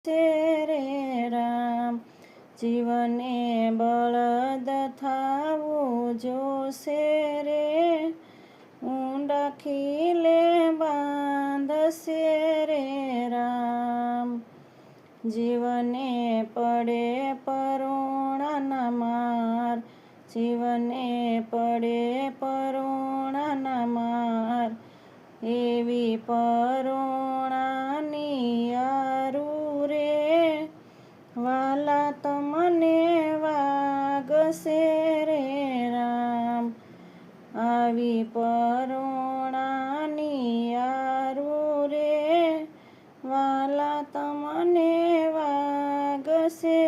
છે રે રામ, જીવને બળદ થાવું જોશે રે, ઊંડા ખીલે બાંધશે રે રામ, જીવને પડે પરોણાના માર, જીવને પડે પરોણાના માર, એવી પરોણાની આરું રે, વાલા તમને વાગશે રે રામ, આવી પરોણાની આરું રે, વાલા તમને વાગશે